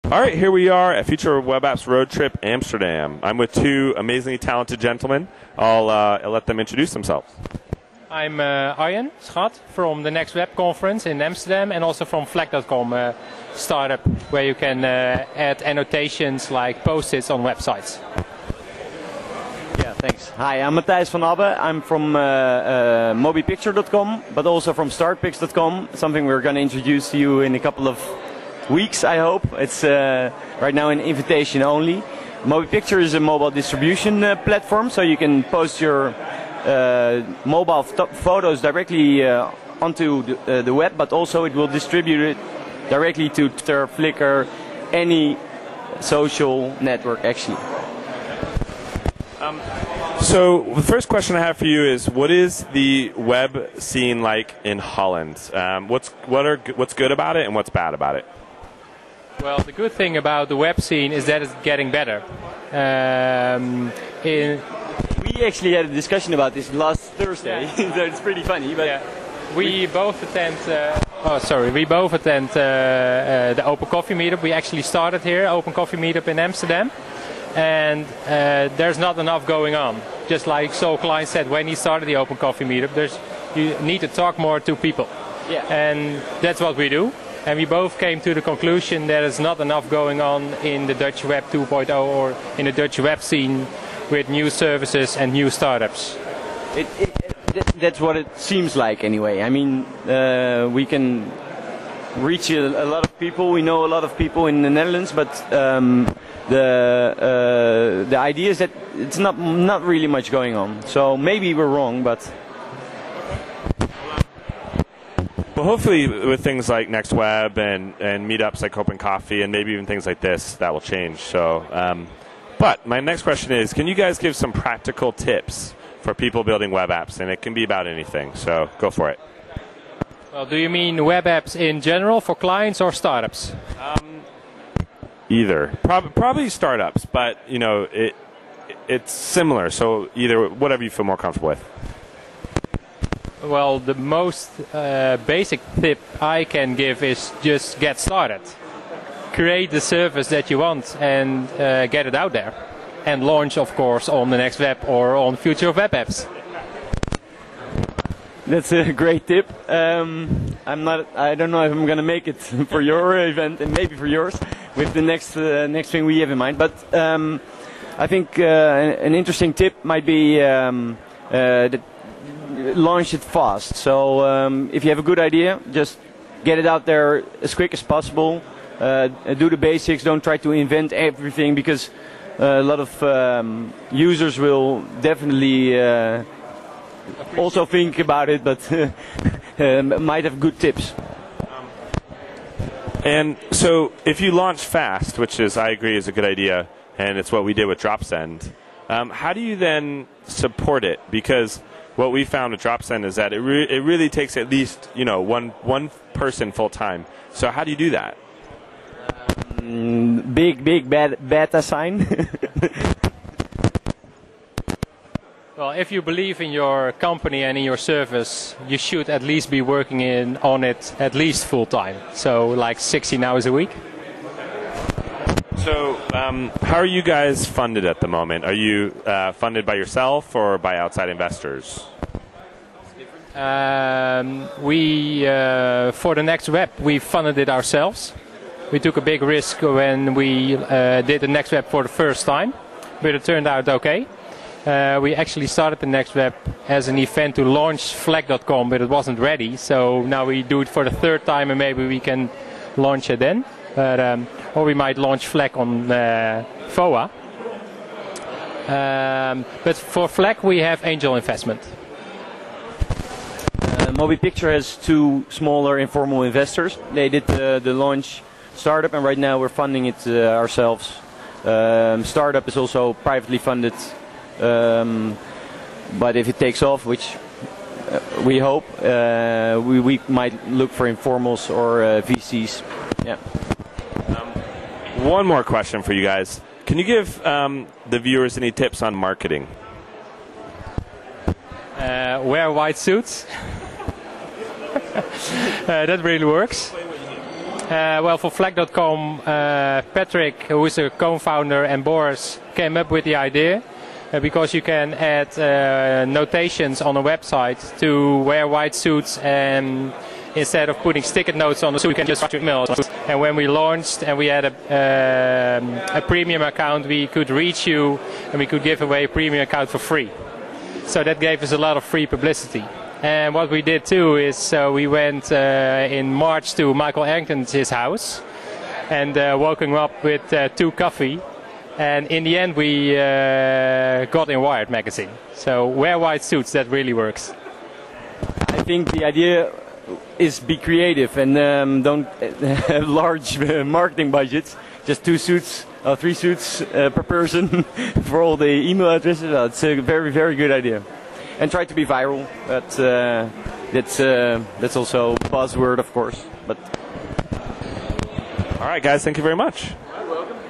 All right, here we are at Future Web Apps Road Trip Amsterdam. I'm with two amazingly talented gentlemen. I'll let them introduce themselves. I'm Arjen Schat from the Next Web conference in Amsterdam, and also from Flag.com startup, where you can add annotations like post-its on websites. Yeah, thanks. Hi, I'm Matthijs van Abbe. I'm from mobipicture.com, but also from startpix.com, something we're going to introduce to you in a couple of weeks, I hope. It's right now an invitation only. MobiPicture is a mobile distribution platform, so you can post your mobile photos directly onto the web, but also it will distribute it directly to Twitter, Flickr, any social network actually. So the first question I have for you is, what is the web scene like in Holland? What's good about it and what's bad about it? Well, the good thing about the web scene is that it's getting better. We actually had a discussion about this last Thursday, so it's pretty funny. But yeah. We both attend. The Open Coffee Meetup. We actually started here, Open Coffee Meetup in Amsterdam, and there's not enough going on. Just like Sol Klein said when he started the Open Coffee Meetup, you need to talk more to people, and that's what we do. And we both came to the conclusion that there's not enough going on in the Dutch Web 2.0 or in the Dutch web scene with new services and new startups. That's what it seems like anyway. I mean, we can reach a lot of people. We know a lot of people in the Netherlands, but the idea is that it's not really much going on. So maybe we're wrong, but. Well, hopefully with things like Next Web and meetups like Open Coffee and maybe even things like this, that will change. So, but my next question is, can you guys give some practical tips for people building web apps? And it can be about anything, so go for it. Well, do you mean web apps in general for clients or startups? Either. Probably startups, but you know it's similar. So either, whatever you feel more comfortable with. Well, the most basic tip I can give is just get started. Create the service that you want and get it out there. And launch, of course, on the Next Web or on Future Web Apps. That's a great tip. I don't know if I'm going to make it for your event and maybe for yours with the next thing we have in mind. But I think an interesting tip might be that launch it fast. So if you have a good idea, just get it out there as quick as possible. Do the basics. Don't try to invent everything, because a lot of users will definitely also think about it, but might have good tips. And so if you launch fast, which is, I agree, is a good idea, and it's what we did with DropSend, how do you then support it? Because what we found with DropSend is that it really takes at least one person full time. So how do you do that? Big beta sign. Well, if you believe in your company and in your service, you should at least be working on it at least full time. So like 16 hours a week. So how are you guys funded at the moment? Are you funded by yourself or by outside investors? For the Next Web, we funded it ourselves. We took a big risk when we did the Next Web for the first time, but it turned out okay. We actually started the Next Web as an event to launch Flag.com, but it wasn't ready. So now we do it for the third time, and maybe we can launch it then. Or we might launch Flag on FOWA. But for Flag, we have angel investment. MobiPicture has two smaller informal investors. They did the launch startup, and right now we're funding it ourselves. Startup is also privately funded. But if it takes off, which we hope, we might look for informals or VCs. Yeah. One more question for you guys. Can you give the viewers any tips on marketing? Wear white suits. That really works. Well, for Flag.com, Patrick, who is a co-founder, and Boris came up with the idea because you can add notations on a website to wear white suits, and instead of putting sticker notes on the suit, you can just write your email. And when we launched and we had a premium account, we could reach you and we could give away a premium account for free. So that gave us a lot of free publicity. And what we did too is we went in March to Michael Arrington's house and woke him up with 2 coffee. And in the end we got in Wired magazine. So wear white suits, that really works. I think the idea is be creative and don't have large marketing budgets. Just 2 suits, 3 suits per person for all the email addresses. It's a very, very good idea. And try to be viral. That's also a buzzword, of course. But all right, guys, thank you very much. you're welcome.